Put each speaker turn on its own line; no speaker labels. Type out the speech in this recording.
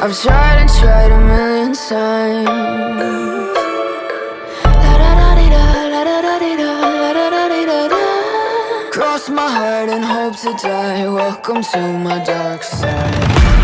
I've tried and tried a million times. La-da-da-dee-da, la-da-da-dee-da, la-da-da-dee-da-da. Cross my heart and hope to die. Welcome to my dark side.